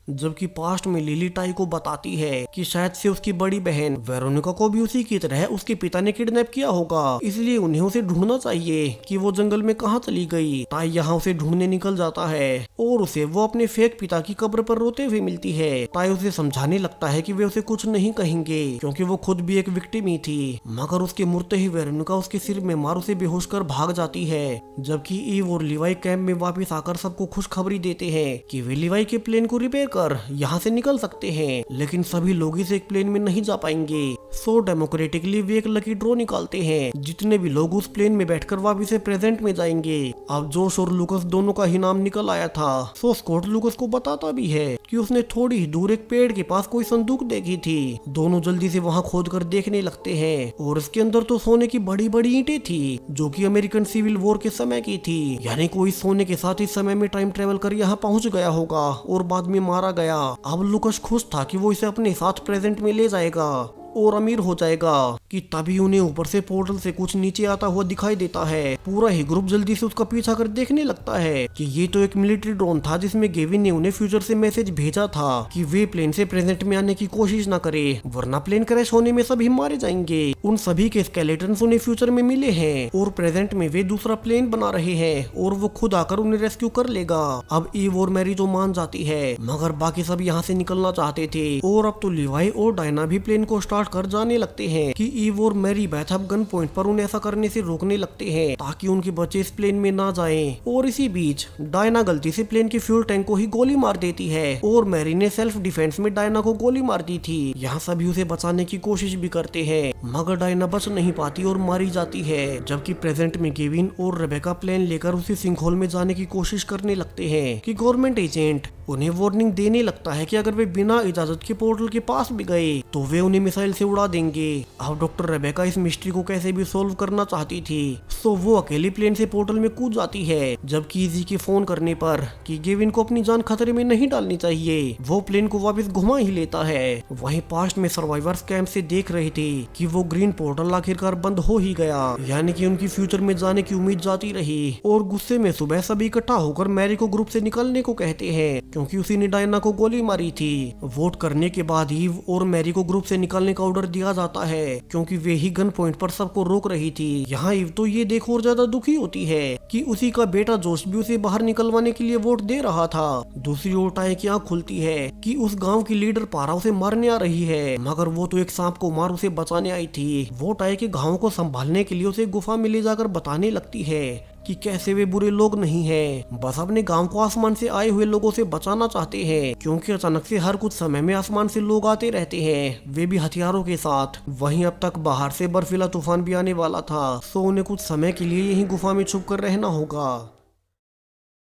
जबकि पास्ट में लिली टाई को बताती है कि शायद से उसकी बड़ी बहन वेरोनिका को भी उसी की तरह उसके पिता ने किडनैप किया होगा, इसलिए उन्हें उसे ढूंढना चाहिए कि वो जंगल में कहाँ चली गई। टाई यहाँ उसे ढूंढने निकल जाता है और उसे वो अपने फेक पिता की कब्र पर रोते हुए मिलती है। टाई उसे समझाने लगता है कि वे उसे कुछ नहीं कहेंगे क्योंकि वो खुद भी एक विक्टिम ही थी, मगर उसके मुड़ते ही वेरोनिका उसके सिर में मार उसे बेहोश कर भाग जाती है। जबकि ईव और लिवाई कैंप में वापस आकर सबको खुशखबरी देते हैं कि वे लिवाई के प्लेन को रिपेयर कर यहाँ से निकल सकते हैं, लेकिन सभी लोग इस एक प्लेन में नहीं जा पाएंगे। सो डेमोक्रेटिकली वे एक लकी ड्रॉ निकालते हैं, जितने भी लोग उस प्लेन में बैठकर वापिस से प्रेजेंट में जाएंगे। अब जोश और लुकस दोनों का ही नाम निकल आया था। सो स्कॉट लुकस को बताता भी है कि उसने थोड़ी ही दूर एक पेड़ के पास कोई संदूक देखी थी। दोनों जल्दी से वहाँ खोद कर देखने लगते हैं और इसके अंदर तो सोने की बड़ी बड़ी ईंटें थी, जो कि अमेरिकन सिविल वॉर के समय की थी। यानी कोई सोने के साथ इस समय में टाइम ट्रेवल कर यहाँ पहुँच गया होगा और बाद में मारा गया। अब लुकस खुश था कि वो इसे अपने साथ प्रेजेंट में ले जाएगा और अमीर हो जाएगा कि तभी उन्हें ऊपर से पोर्टल से कुछ नीचे आता हुआ दिखाई देता है। पूरा ही ग्रुप जल्दी से उसका पीछा कर देखने लगता है कि ये तो एक मिलिट्री ड्रोन था, जिसमें गेविन ने उन्हें फ्यूचर से मैसेज भेजा था कि वे प्लेन से प्रेजेंट में आने की कोशिश न करे, वरना प्लेन क्रैश होने में सभी मारे जाएंगे। उन सभी के स्केलेटन्स उन्हें फ्यूचर में मिले हैं और प्रेजेंट में वे दूसरा प्लेन बना रहे हैं और वो खुद आकर उन्हें रेस्क्यू कर लेगा। अब ईव और मैरी तो मान जाती है, मगर बाकी सब यहाँ से निकलना चाहते थे और अब तो लिवाई और डायना भी प्लेन को स्टार्ट कर जाने लगते हैं कि ईव और मैरी बैथअप गन पॉइंट पर उन्हें ऐसा करने से रोकने लगते हैं ताकि उनके बच्चे इस प्लेन में ना जाएं। और इसी बीच डायना गलती से प्लेन के फ्यूल टैंक को ही गोली मार देती है और मैरी ने सेल्फ डिफेंस में डायना को गोली मार दी थी। यहाँ सभी उसे बचाने की कोशिश भी करते हैं, मगर डायना बच नहीं पाती और मारी जाती है। जबकि प्रेजेंट में गेविन और रेबेका प्लेन लेकर उसी सिंकहोल में जाने की कोशिश करने लगते हैं कि गवर्नमेंट एजेंट उन्हें वार्निंग देने लगता है कि अगर वे बिना इजाजत के पोर्टल के पास भी गए तो वे उन्हें मिसाइल से उड़ा देंगे। अब डॉक्टर रेबेका इस मिस्ट्री को कैसे भी सोल्व करना चाहती थी, सो वो अकेली प्लेन से पोर्टल में कूद जाती है। जबकि इजी के फोन करने पर कि गेविन को अपनी जान खतरे में नहीं डालनी चाहिए, वो प्लेन को वापस घुमा ही लेता है। वहीं पास्ट में सर्वाइवर्स कैंप से देख रहे थे कि वो ग्रीन पोर्टल आखिरकार बंद हो ही गया, यानी कि उनकी फ्यूचर में जाने की उम्मीद जाती रही। और गुस्से में सुबह सभी इकट्ठा होकर मैरी को ग्रुप से निकलने को कहते हैं, क्योंकि उसी ने डायना को गोली मारी थी। वोट करने के बाद ईव और मैरी को ग्रुप से निकलने का ऑर्डर दिया जाता है, क्योंकि वे ही गन पॉइंट पर सबको रोक रही थी। यहाँ ईव तो ये देख और ज्यादा दुखी होती है कि उसी का बेटा जोश भी उसे बाहर निकलवाने के लिए वोट दे रहा था। दूसरी ओर टाई की आंख खुलती है कि उस गांव की लीडर पारा उसे मारने आ रही है, मगर वो तो एक सांप को मार उसे बचाने आई थी। वो टाई के गांव को संभालने के लिए उसे गुफा में ले जाकर बताने लगती है कि कैसे वे बुरे लोग नहीं हैं, बस अपने गांव को आसमान से आए हुए लोगों से बचाना चाहते हैं, क्योंकि अचानक से हर कुछ समय में आसमान से लोग आते रहते हैं, वे भी हथियारों के साथ। वहीं अब तक बाहर से बर्फीला तूफान भी आने वाला था, सो उन्हें कुछ समय के लिए यहीं गुफा में छुप कर रहना होगा।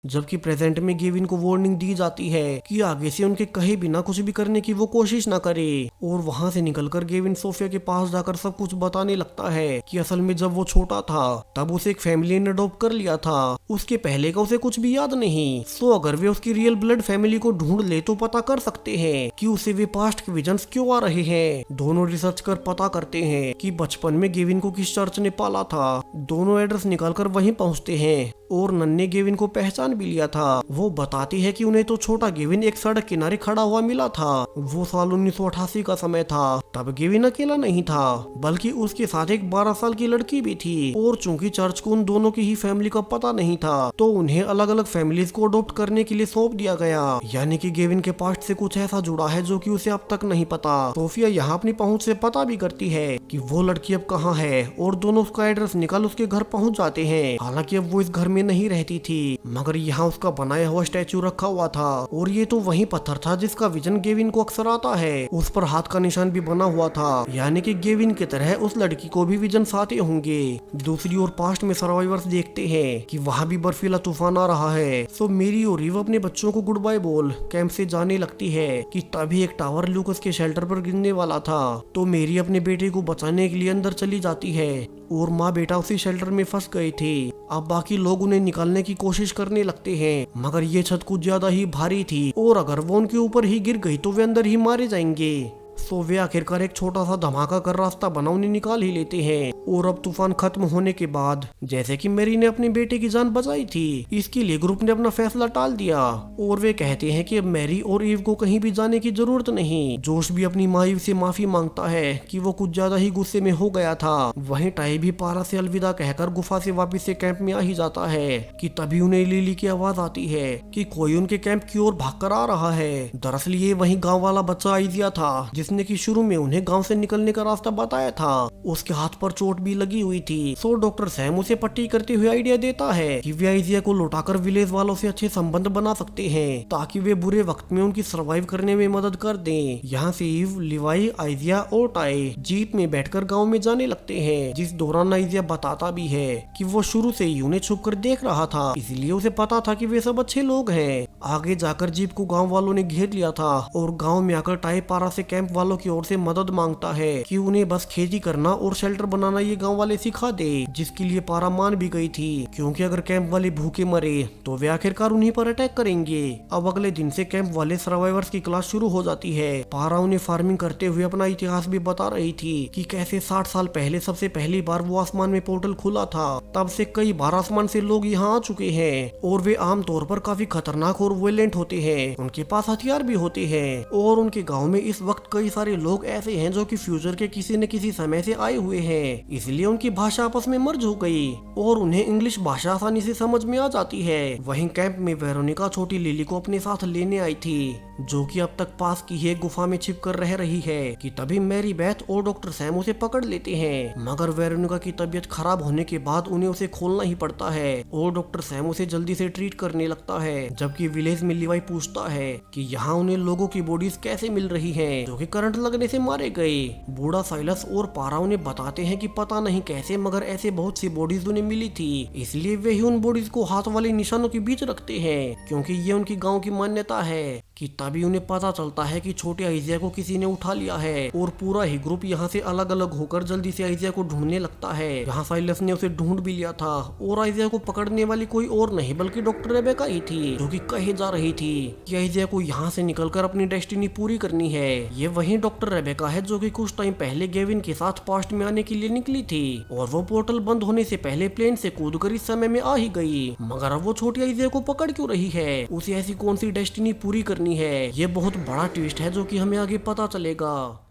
जबकि प्रेजेंट में गेविन को वार्निंग दी जाती है कि आगे से उनके कहे बिना कुछ भी करने की वो कोशिश ना करे। और वहां से निकलकर गेविन सोफिया के पास जाकर सब कुछ बताने लगता है कि असल में जब वो छोटा था तब उसे एक फैमिली ने अडॉप्ट कर लिया था, उसके पहले का उसे कुछ भी याद नहीं। सो अगर वे उसकी रियल ब्लड फैमिली को ढूंढ ले तो पता कर सकते हैं कि उसे वे पास्ट के विजन्स क्यों आ रहे हैं। दोनों रिसर्च कर पता करते हैं कि बचपन में गेविन को किस चर्च ने पाला था। दोनों एड्रेस निकालकर वहीं पहुंचते हैं और नन्हे गेविन को पहचान भी लिया था। वो बताती है कि उन्हें तो छोटा गेविन एक सड़क किनारे खड़ा हुआ मिला था। वो साल 1988 का समय था, तब गेविन अकेला नहीं था बल्कि उसके साथ एक 12 साल की लड़की भी थी। और चूंकि चर्च को उन दोनों की ही फैमिली का पता नहीं था तो उन्हें अलग अलग फैमिलीज को अडॉप्ट करने के लिए सौंप दिया गया, यानी कि गेविन के पास्ट से कुछ ऐसा जुड़ा है जो कि उसे अब तक नहीं पता। सोफिया यहाँ अपनी पहुँच से पता भी करती है कि वो लड़की अब कहाँ है और दोनों उसका एड्रेस निकाल उसके घर पहुँच जाते हैं। हालांकि अब वो इस घर में नहीं रहती थी, मगर यहाँ उसका बनाया हुआ स्टैचू रखा हुआ था और ये तो वही पत्थर था जिसका विजन गेविन को अक्सर आता है। उस पर हाथ का निशान भी बना हुआ था, यानी कि गेविन की तरह उस लड़की को भी विजन आते होंगे। दूसरी ओर पास्ट में सर्वाइवर्स देखते हैं कि वहाँ भी बर्फीला तूफान आ रहा है। सो मेरी और रीव अपने बच्चों को गुड बाय बोल कैंप से जाने लगती है कि तभी एक टावर लूकस के शेल्टर पर गिरने वाला था। तो मेरी अपने बेटे को बचाने के लिए अंदर चली जाती है और माँ बेटा उसी शेल्टर में फंस गए थे। अब बाकी लोग उन्हें निकालने की कोशिश करने लगते हैं, मगर ये छत कुछ ज्यादा ही भारी थी और अगर वो उनके ऊपर ही गिर गई तो वे अंदर ही मारे जाएंगे। सो वे आखिरकार एक छोटा सा धमाका कर रास्ता बना उन्हें निकाल ही लेते हैं। और अब तूफान खत्म होने के बाद जैसे कि मैरी ने अपने बेटे की जान बचाई थी, इसके लिए ग्रुप ने अपना फैसला टाल दिया और वे कहते हैं कि अब मैरी और ईव को कहीं भी जाने की जरूरत नहीं। जोश भी अपनी माँ ईव से माफी मांगता है कि वो कुछ ज्यादा ही गुस्से में हो गया था। वहीं टाई भी पारा से अलविदा कहकर गुफा से वापिस से कैंप में आ ही जाता है कि तभी उन्हें लिली की आवाज आती है कि कोई उनके कैंप की ओर भाग कर आ रहा है। दरअसल ये वही गाँव वाला बच्चा आइजिया था जिसने कि शुरू में उन्हें गांव से निकलने का रास्ता बताया था, उसके हाथ पर चोट भी लगी हुई थी। सो डॉक्टर सैम उसे पट्टी करते हुए आइडिया देता है कि वे आइजिया को लौटाकर विलेज वालों से अच्छे संबंध बना सकते हैं ताकि वे बुरे वक्त में उनकी सर्वाइव करने में मदद कर दें। यहाँ से ईव, लिवाई, आइजिया और टाई जीप में बैठकर गाँव में जाने लगते हैं, जिस दौरान आइजिया बताता भी है कि वो शुरू से ही उन्हें छुप कर देख रहा था, इसलिए उसे पता था कि वे सब अच्छे लोग हैं। आगे जाकर जीप को गांव वालों ने घेर लिया था और गांव में आकर टाई पारा से कैंप वालों की ओर से मदद मांगता है कि उन्हें बस खेती करना और शेल्टर बनाना ये गांव वाले सिखा दे, जिसके लिए पारा मान भी गई थी, क्योंकि अगर कैंप वाले भूखे मरे तो वे आखिरकार उन्हीं पर अटैक करेंगे। अब अगले दिन से कैंप वाले सर्वाइवर्स की क्लास शुरू हो जाती है। पारा उन्हें फार्मिंग करते हुए अपना इतिहास भी बता रही थी कि कैसे 60 साल पहले सबसे पहली बार वो आसमान में पोर्टल खुला था, तब से कई बार आसमान से लोग यहाँ आ चुके हैं और वे आमतौर पर काफी खतरनाक और वायलेंट होते हैं। उनके पास हथियार भी होते हैं और उनके गांव में इस वक्त कई सारे लोग ऐसे हैं जो कि फ्यूचर के किसी न किसी समय से आए हुए हैं, इसलिए उनकी भाषा आपस में मर्ज हो गई और उन्हें इंग्लिश भाषा आसानी से समझ में आ जाती है। वहीं कैंप में वेरोनिका छोटी लिली को अपने साथ लेने आई थी, जो कि अब तक पास की ही एक गुफा में छिप कर रह रही है कि तभी मैरी बेथ और डॉक्टर सैम उसे पकड़ लेते हैं। मगर वेरोनिका की तबीयत खराब होने के बाद उन्हें उसे खोलना ही पड़ता है और डॉक्टर सैम उसे जल्दी से ट्रीट करने लगता है। जबकि विलेज में लिवाई पूछता है कि यहाँ उन्हें लोगों की बॉडीज कैसे मिल रही हैं जो कि करंट लगने से मारे गए। बूढ़ा साइलस और पारा उन्हें बताते हैं कि पता नहीं कैसे मगर ऐसे बहुत सी बॉडीज उन्हें मिली थी, इसलिए वे ही उन बॉडीज को हाथ वाले निशानों के बीच रखते हैं, क्योंकि ये उनकी गांव की मान्यता है। कि तभी उन्हें पता चलता है कि छोटे आइजिया को किसी ने उठा लिया है और पूरा ही ग्रुप यहाँ से अलग अलग होकर जल्दी से आइजिया को ढूंढने लगता है। यहाँ साइलस ने उसे ढूंढ भी लिया था और आइजिया को पकड़ने वाली कोई और नहीं बल्कि डॉक्टर रेबेका ही थी, जो कि कहे जा रही थी कि आइजिया को यहाँ से निकलकर अपनी डेस्टिनी पूरी करनी है। ये वही डॉक्टर रेबेका है जो कि कुछ टाइम पहले गेविन के साथ पास्ट में आने के लिए निकली थी और वो पोर्टल बंद होने से पहले प्लेन से कूदकर इस समय में आ ही गई। मगर अब वो छोटी आइजिया को पकड़ क्यों रही है, उसे ऐसी कौन सी डेस्टिनी पूरी करनी है, ये बहुत बड़ा ट्विस्ट है जो कि हमें आगे पता चलेगा।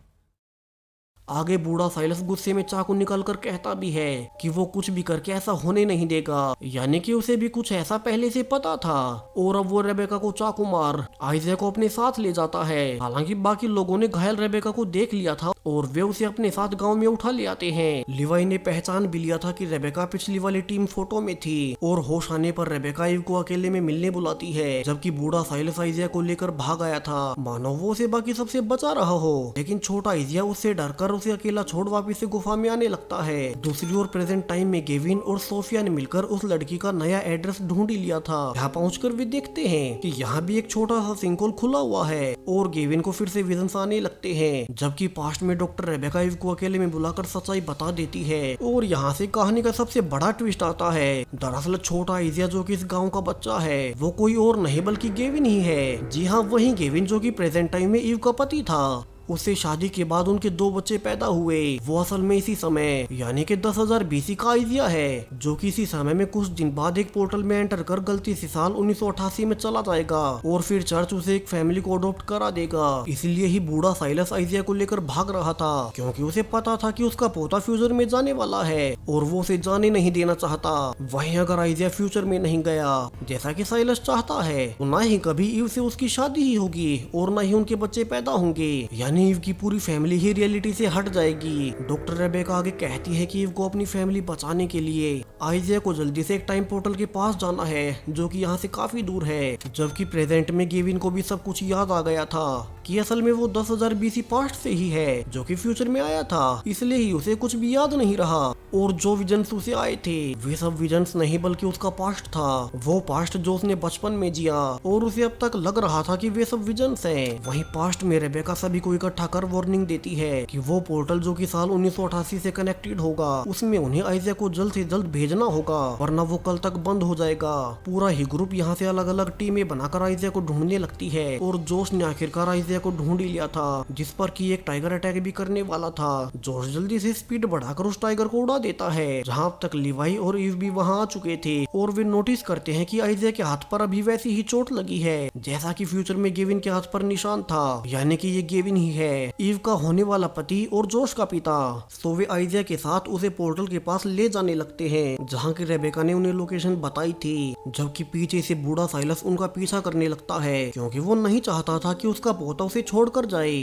आगे बूढ़ा साइलस गुस्से में चाकू निकालकर कहता भी है कि वो कुछ भी करके ऐसा होने नहीं देगा, यानी कि उसे भी कुछ ऐसा पहले से पता था। और अब वो रेबेका को चाकू मार आइजिया को अपने साथ ले जाता है। हालांकि बाकी लोगों ने घायल रेबेका को देख लिया था और वे उसे अपने साथ गांव में उठा ले आते हैं। लिवाई ने पहचान भी लिया था कि रेबेका पिछली वाली टीम फोटो में थी और होश आने पर रेबेका ईव को अकेले में मिलने बुलाती है, जबकि बूढ़ा साइलस आइजिया को लेकर भाग आया था, मानो वो उसे बाकी सबसे बचा रहा हो। लेकिन छोटा आइजिया उससे डरकर उसे अकेला छोड़ वापिस से गुफा में आने लगता है। दूसरी ओर प्रेजेंट टाइम में गेविन और सोफिया ने मिलकर उस लड़की का नया एड्रेस ढूंढ ही लिया था। यहाँ पहुंचकर वे देखते हैं कि यहाँ भी एक छोटा सा सिंकहोल खुला हुआ है और गेविन को फिर से विजन्स आने लगते हैं, जबकि पास्ट में डॉक्टर रेबेका ईव को अकेले में बुलाकर सच्चाई बता देती है। और यहाँ से कहानी का सबसे बड़ा ट्विस्ट आता है। दरअसल छोटा आइजिया जो कि इस गाँव का बच्चा है वो कोई और नहीं बल्कि गेविन ही है। जी हाँ, वही गेविन जो कि प्रेजेंट टाइम में ईव का पति था। उससे शादी के बाद उनके 2 बच्चे पैदा हुए। वो असल में इसी समय यानी कि 10,000 BC का आइजिया है, जो कि इसी समय में कुछ दिन बाद एक पोर्टल में एंटर कर गलती से साल 1988 में चला जाएगा और फिर चर्च उसे एक फैमिली को अडॉप्ट करा देगा। इसलिए ही बूढ़ा साइलस आइजिया को लेकर भाग रहा था, क्योंकि उसे पता था कि उसका पोता फ्यूचर में जाने वाला है और वो उसे जाने नहीं देना चाहता। वहीं अगर आइजिया फ्यूचर में नहीं गया जैसा कि साइलस चाहता है, तो न ही कभी ईव से उसकी शादी ही होगी और न ही उनके बच्चे पैदा होंगे, ईव की पूरी फैमिली ही रियलिटी से हट जाएगी। डॉक्टर रेबेका आगे कहती है कि ईव को अपनी फैमिली बचाने के लिए आइजिया को जल्दी से एक टाइम पोर्टल के पास जाना है, जो कि यहाँ से काफी दूर है। जबकि प्रेजेंट में गेविन को भी सब कुछ याद आ गया था कि असल में वो 10,000 BC पास्ट से ही है, जो कि फ्यूचर में आया था, इसलिए ही उसे कुछ भी याद नहीं रहा। और जो विजन्स उसे आए थे वे सब विजन्स नहीं बल्कि उसका पास्ट था, वो पास्ट जो उसने बचपन में जिया और उसे अब तक लग रहा था कि वे सब विजन्स हैं। वहीं पास्ट में रेबेका सभी को इकट्ठा कर वार्निंग देती है कि वो पोर्टल जो कि साल 1988 से कनेक्टेड होगा उसमें उन्हें आइजिया को जल्द से जल्द भेजना होगा, वरना वो कल तक बंद हो जाएगा। पूरा ही ग्रुप यहाँ से अलग अलग टीमें बनाकर आइजिया को ढूंढने लगती है और जोश ने आखिरकार आइजिया को ढूंढ ही लिया था, जिस पर कि एक टाइगर अटैक भी करने वाला था। जोश जल्दी से स्पीड बढ़ाकर उस टाइगर को उड़ा देता है। जहाँ तक लिवाई और ईव भी वहाँ आ चुके थे और वे नोटिस करते हैं कि आइजिया के हाथ पर अभी वैसी ही चोट लगी है जैसा कि फ्यूचर में गेविन के हाथ पर निशान था, यानी कि ये गेविन ही है, ईव का होने वाला पति और जोश का पिता। सो वे आइजिया के साथ उसे पोर्टल के पास ले जाने लगते हैं जहाँ की रेबेका ने उन्हें लोकेशन बताई थी, जबकि पीछे से बूढ़ा साइलस उनका पीछा करने लगता है क्योंकि वो नहीं चाहता था कि उसका पोता उसे छोड़कर जाए।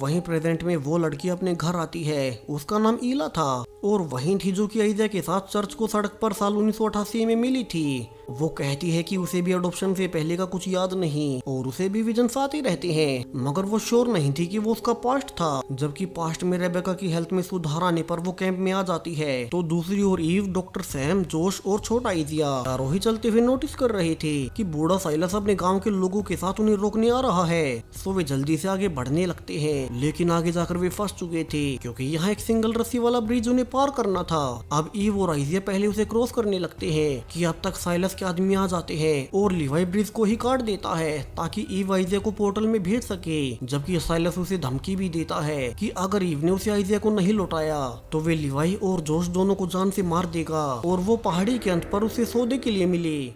वहीं प्रेजेंट में वो लड़की अपने घर आती है, उसका नाम ईला था और वहीं थी जो कि आइजिया के साथ चर्च को सड़क पर साल 1988 में मिली थी। वो कहती है कि उसे भी अडॉप्शन से पहले का कुछ याद नहीं और उसे भी विजन्स आते रहते हैं, मगर वो श्योर नहीं थी कि वो उसका पास्ट था। जबकि पास्ट में रेबेका की हेल्थ में सुधार आने पर वो कैंप में आ जाती है, तो दूसरी ओर ईव, डॉक्टर सैम, जोश और छोटा आइजिया चारों ही चलते हुए नोटिस कर रहे थे कि बूढ़ा साइलस अपने गाँव के लोगों के साथ उन्हें रोकने आ रहा है। सो वे जल्दी से आगे बढ़ने लगते हैं, लेकिन आगे जाकर वे फंस चुके थे क्योंकि यहाँ एक सिंगल रस्सी वाला ब्रिज उन्हें पार करना था। अब ईव और आइजिया पहले उसे क्रॉस करने लगते हैं कि अब तक साइलस के आदमी आ जाते हैं और लिवाई ब्रिज को ही काट देता है ताकि ईव आइजिया को पोर्टल में भेज सके। जबकि साइलस उसे धमकी भी देता है कि अगर ईव ने उसे आइजिया को नहीं लौटाया तो वे लिवाई और जोश दोनों को जान से मार देगा और वो पहाड़ी के अंत पर उसे सौदे के लिए मिले।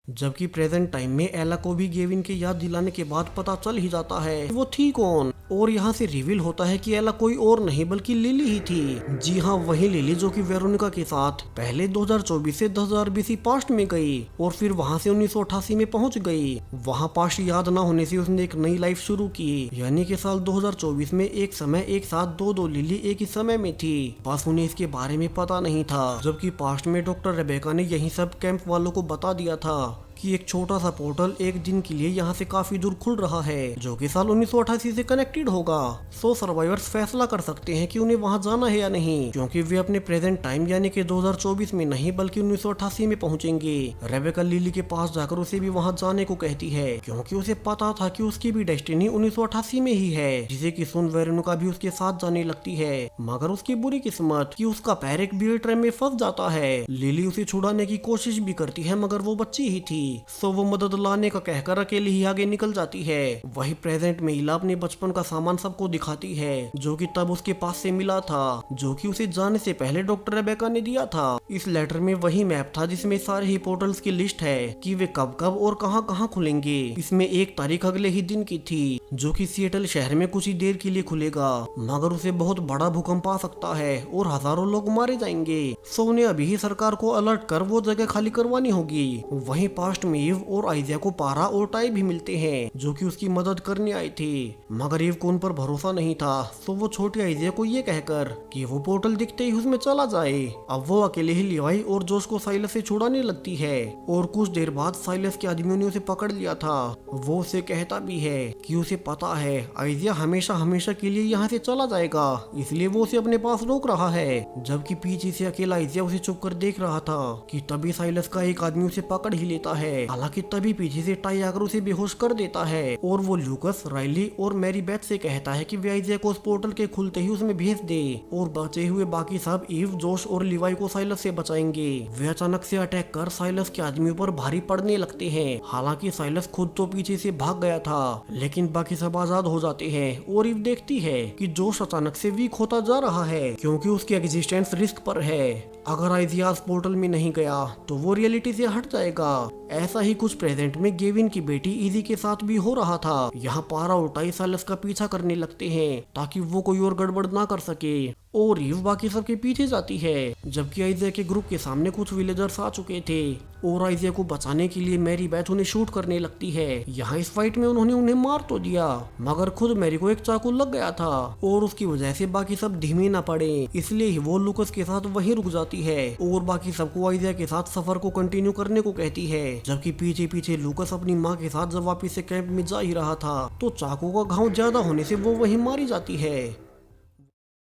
जबकि प्रेजेंट टाइम में एला को भी गेविन के याद दिलाने के बाद पता चल ही जाता है वो थी कौन, और यहाँ से रिवील होता है कि एला कोई और नहीं बल्कि लिली ही थी। जी हाँ, वही लिली जो कि वेरोनिका के साथ पहले 2024 से 10,000 बीसी पास्ट में गई और फिर वहाँ से 1988 में पहुँच गई। वहाँ पास्ट याद न होने से उसने एक नई लाइफ शुरू की, यानी कि साल 2024 में एक समय एक साथ दो लिली एक ही समय में थी, बस उन्हें इसके बारे में पता नहीं था। जबकि पास्ट में डॉक्टर रेबेका ने यही सब कैंप वालों को बता दिया था कि एक छोटा सा पोर्टल एक दिन के लिए यहाँ से काफी दूर खुल रहा है जो कि साल 1988 से कनेक्टेड होगा। सो सर्वाइवर्स फैसला कर सकते हैं कि उन्हें वहाँ जाना है या नहीं, क्योंकि वे अपने प्रेजेंट टाइम यानी कि 2024 में नहीं बल्कि 1988 में पहुँचेंगे। रेबेका लिली के पास जाकर उसे भी वहाँ जाने को कहती है क्योंकि उसे पता था कि उसकी भी डेस्टिनी 1988 में ही है, जिसे कि सुन वेरोनिका भी उसके साथ जाने लगती है। मगर उसकी बुरी किस्मत कि उसका पैर एक बियर ट्रेन में फंस जाता है। लिली उसे छुड़ाने की कोशिश भी करती है मगर वो बच्ची ही थी, सो वो मदद लाने का कहकर अकेले ही आगे निकल जाती है। वही प्रेजेंट में इला अपने बचपन का सामान सबको दिखाती है जो कि तब उसके पास से मिला था, जो कि उसे जाने से पहले डॉक्टर रेबेका ने दिया था। इस लेटर में वही मैप था जिसमें सारे ही पोर्टल्स की लिस्ट है कि वे कब कब और कहां कहां खुलेंगे। इसमें एक तारीख अगले ही दिन की थी जो कि सिएटल शहर में कुछ ही देर के लिए खुलेगा, मगर उसे बहुत बड़ा भूकंप आ सकता है और हजारों लोग मारे जाएंगे। सो उन्हें अभी ही सरकार को अलर्ट कर वो जगह खाली करवानी होगी। वहीं पास्ट में ईव और आइजिया को पारा और टाई भी मिलते हैं जो कि उसकी मदद करने आई थी, मगर ईव को उन पर भरोसा नहीं था। सो वो छोटी आइजिया को ये कहकर कि वो पोर्टल दिखते ही उसमें चला जाए। अब वो अकेले ही लिवाई और जोश को साइलस से छुड़ाने लगती है और कुछ देर बाद साइलस के आदमियों ने उसे पकड़ लिया था। वो उसे कहता भी है कि उसे पता है आइजिया हमेशा हमेशा के लिए यहाँ से चला जाएगा, इसलिए वो उसे अपने पास रोक रहा है। जबकि पीछे से अकेला आइजिया उसे चुप कर देख रहा था कि तभी साइलस का एक आदमी उसे पकड़ ही लेता है। हालांकि तभी पीछे से टाई आकर उसे बेहोश कर देता है और वो लूकस, राइली और मैरी बेथ से कहता है कि वे आइजिया को उस पोर्टल के खुलते ही उसमें भेज दे और बचे हुए बाकी सब ईव, जोश और लिवाई को साइलस से बचाएंगे। वे अचानक से अटैक कर साइलस के आदमियों पर भारी पड़ने लगते हैं। हालांकि साइलस खुद तो पीछे से भाग गया था, लेकिन बाकी सब आजाद हो जाते हैं और ईव देखती है कि जोश अचानक से वीक होता जा रहा है क्योंकि उसकी एग्जिस्टेंस रिस्क पर है। अगर आइजिया पोर्टल में नहीं गया तो वो रियलिटी से हट जाएगा। ऐसा ही कुछ प्रेजेंट में गेविन की बेटी इजी के साथ भी हो रहा था। यहाँ पारा और टाई साइलस का पीछा करने लगते हैं ताकि वो कोई और गड़बड़ ना कर सके और ईव बाकी सबके पीछे जाती है। जबकि आइजिया के ग्रुप के सामने कुछ विलेजर्स आ चुके थे और आइजिया को बचाने के लिए मैरी बेथ उन्हें शूट करने लगती है। यहाँ इस फाइट में उन्होंने उन्हें मार तो दिया मगर खुद मैरी को एक चाकू लग गया था और उसकी वजह से बाकी सब धीमे ना पड़े, इसलिए ही वो लूकस के साथ वहीं रुक जाती है और बाकी सबको आइजिया के साथ सफर को कंटिन्यू करने को कहती है। जबकि पीछे पीछे लूकस अपनी माँ के साथ जब वापिस से कैंप में जा ही रहा था तो चाकू का घाव ज्यादा होने से वो वहीं मारी जाती है।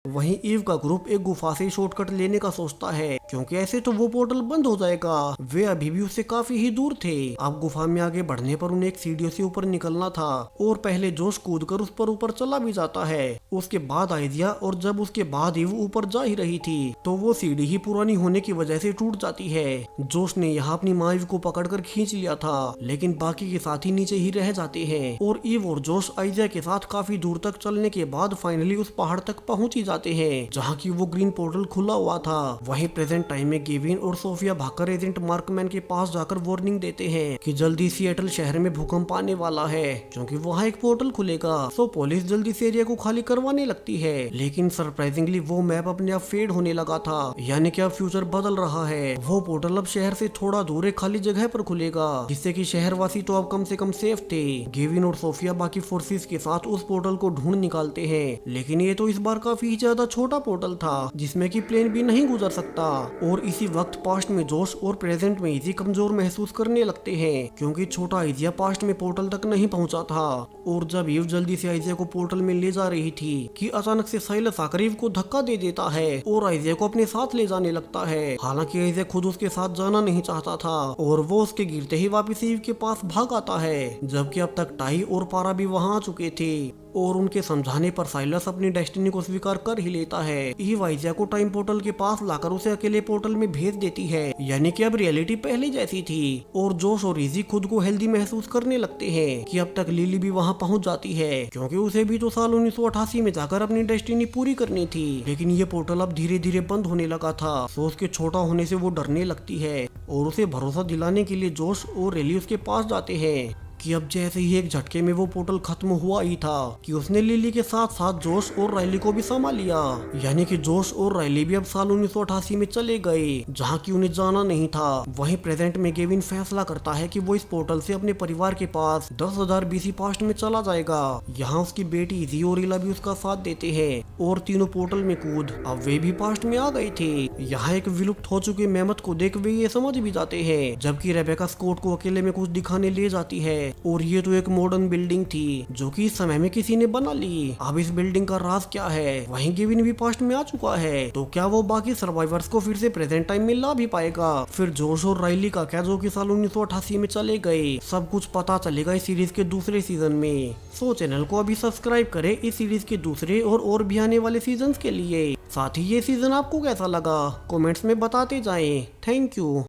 वहीं ईव का ग्रुप एक गुफा से शॉर्टकट लेने का सोचता है क्योंकि ऐसे तो वो पोर्टल बंद हो जाएगा। वे अभी भी उससे काफी ही दूर थे। अब गुफा में आगे बढ़ने पर उन्हें एक सीढ़ियों से ऊपर निकलना था और पहले जोश कूदकर उस पर ऊपर चला भी जाता है। उसके बाद आइजिया और जब उसके बाद ईव ऊपर जा ही रही थी तो वो सीढ़ी ही पुरानी होने की वजह से टूट जाती है। जोश ने यहाँ अपनी माँ ईव को पकड़कर खींच लिया था लेकिन बाकी के साथी नीचे ही रह जाते हैं और ईव और जोश आइजिया के साथ काफी दूर तक चलने के बाद फाइनली उस पहाड़ तक पहुंच ही जाते जाते हैं जहाँ की वो ग्रीन पोर्टल खुला हुआ था। वहीं प्रेजेंट टाइम में गेविन और सोफिया भागकर एजेंट मार्कमैन के पास जाकर वार्निंग देते हैं कि जल्दी सिएटल शहर में भूकंप आने वाला है क्योंकि वहाँ एक पोर्टल खुलेगा। सो पुलिस जल्दी से एरिया को खाली करवाने लगती है, लेकिन सरप्राइजिंगली वो मैप अपने आप फेड होने लगा था, यानी कि अब फ्यूचर बदल रहा है। वो पोर्टल अब शहर से थोड़ा दूर एक खाली जगह पर खुलेगा जिससे कि शहरवासी तो अब कम से कम सेफ थे। गेविन और सोफिया बाकी फोर्सेस के साथ उस पोर्टल को ढूंढ निकालते हैं, लेकिन ये तो इस बार काफी ज्यादा छोटा पोर्टल था जिसमें कि प्लेन भी नहीं गुजर सकता। और इसी वक्त पास्ट में जोश और प्रेजेंट में इजी कमजोर महसूस करने लगते हैं क्योंकि छोटा आइजिया पास्ट में पोर्टल तक नहीं पहुंचा था। और जब ईव जल्दी से आइजिया को पोर्टल में ले जा रही थी कि अचानक से साइलस आकर ईव को धक्का दे देता है और आइजिया को अपने साथ ले जाने लगता है। हालांकि आइजिया खुद उसके साथ जाना नहीं चाहता था और वो उसके गिरते ही वापस ईव के पास भाग आता है, जबकि अब तक टाई और पारा भी वहां आ चुके थे। और उनके समझाने पर साइलस अपनी डेस्टिनी को स्वीकार कर ही लेता है। ईव आइजिया को टाइम पोर्टल के पास लाकर उसे अकेले पोर्टल में भेज देती है, यानी कि अब रियलिटी पहले जैसी थी। और जोश और इजी खुद को हेल्दी महसूस करने लगते हैं कि अब तक लिली भी वहां पहुंच जाती है क्योंकि उसे भी तो साल 1988 में जाकर अपनी डेस्टिनी पूरी करनी थी। लेकिन ये पोर्टल अब धीरे धीरे बंद होने लगा था, तो उसके छोटा होने से वो डरने लगती है और उसे भरोसा दिलाने के लिए जोश और रेली उसके पास जाते हैं कि अब जैसे ही एक झटके में वो पोर्टल खत्म हुआ ही था कि उसने लिली के साथ साथ जोश और राइली को भी संभाल लिया, यानी कि जोश और राइली भी अब साल 1988 में चले गए जहाँ की उन्हें जाना नहीं था। वहीं प्रेजेंट में गेविन फैसला करता है कि वो इस पोर्टल से अपने परिवार के पास 10,000 BC पास्ट में चला जाएगा। यहाँ उसकी बेटी इजी और इला भी उसका साथ देते हैं और तीनों पोर्टल में कूद अब वे भी पास्ट में आ गए थे। यहाँ एक विलुप्त हो चुके मेमथ को देख वे ये समझ भी जाते हैं, जबकि रेबेका स्कॉट को अकेले में कुछ दिखाने ले जाती है। और ये तो एक मॉडर्न बिल्डिंग थी जो कि इस समय में किसी ने बना ली। अब इस बिल्डिंग का राज क्या है? वहीं गेविन भी पास्ट में आ चुका है, तो क्या वो बाकी सर्वाइवर्स को फिर से प्रेजेंट टाइम में ला भी पाएगा? फिर जोश और राइली का क्या, जो कि साल 1988 में चले गए? सब कुछ पता चलेगा इस सीरीज के दूसरे सीजन में। सो चैनल को अभी सब्सक्राइब करें इस सीरीज के दूसरे और भी आने वाले सीजन के लिए। साथ ही ये सीजन आपको कैसा लगा कमेंट्स में बताते जाएं। Thank you.